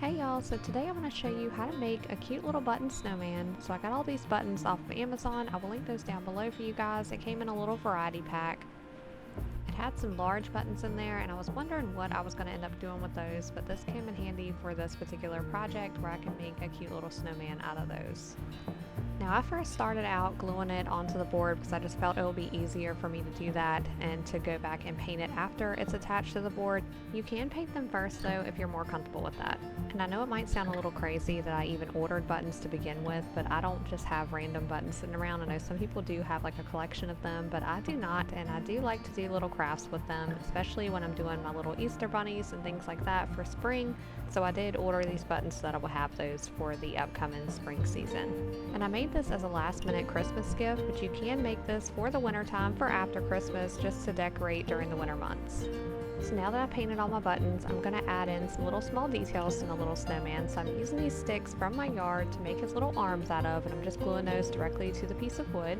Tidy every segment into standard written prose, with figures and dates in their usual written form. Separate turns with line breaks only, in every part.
Hey y'all, so today I want to show you how to make a cute little button snowman. So I got all these buttons off of Amazon. I will link those down below for you guys. It came in a little variety pack. It had some large buttons in there and I was wondering what I was going to end up doing with those, but this came in handy for this particular project where I can make a cute little snowman out of those. Now I first started out gluing it onto the board because I just felt it would be easier for me to do that and to go back and paint it after it's attached to the board. You can paint them first though if you're more comfortable with that. And I know it might sound a little crazy that I even ordered buttons to begin with, but I don't just have random buttons sitting around. I know some people do have like a collection of them, but I do not, and I do like to do little crafts with them, especially when I'm doing my little Easter bunnies and things like that for spring. So I did order these buttons so that I will have those for the upcoming spring season. And I made this as a last minute Christmas gift, but you can make this for the winter time for after Christmas just to decorate during the winter months. So now that I painted all my buttons, I'm going to add in some little small details to the little snowman. So I'm using these sticks from my yard to make his little arms out of, and I'm just gluing those directly to the piece of wood.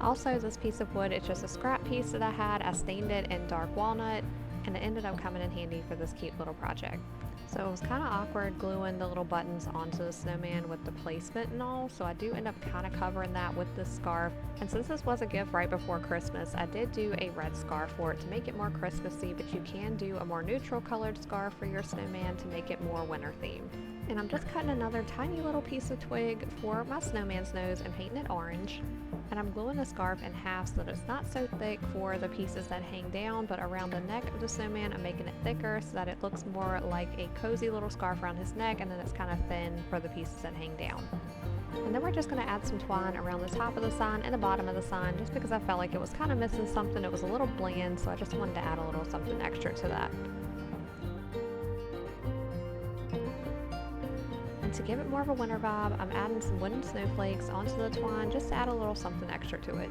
Also, this piece of wood, it's just a scrap piece that I had. I stained it in dark walnut, and it ended up coming in handy for this cute little project. So it was kind of awkward gluing the little buttons onto the snowman with the placement and all, so I do end up kind of covering that with this scarf. And since this was a gift right before Christmas, I did do a red scarf for it to make it more Christmassy, but you can do a more neutral colored scarf for your snowman to make it more winter themed. And I'm just cutting another tiny little piece of twig for my snowman's nose and painting it orange. And I'm gluing the scarf in half so that it's not so thick for the pieces that hang down, but around the neck of the snowman I'm making it thicker so that it looks more like a cozy little scarf around his neck, and then it's kind of thin for the pieces that hang down. And then we're just going to add some twine around the top of the sign and the bottom of the sign just because I felt like it was kind of missing something. It was a little bland, so I just wanted to add a little something extra to that. To give it more of a winter vibe, I'm adding some wooden snowflakes onto the twine just to add a little something extra to it.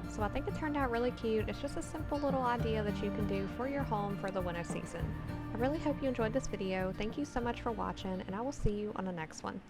So I think it turned out really cute. It's just a simple little idea that you can do for your home for the winter season. I really hope you enjoyed this video. Thank you so much for watching, and I will see you on the next one.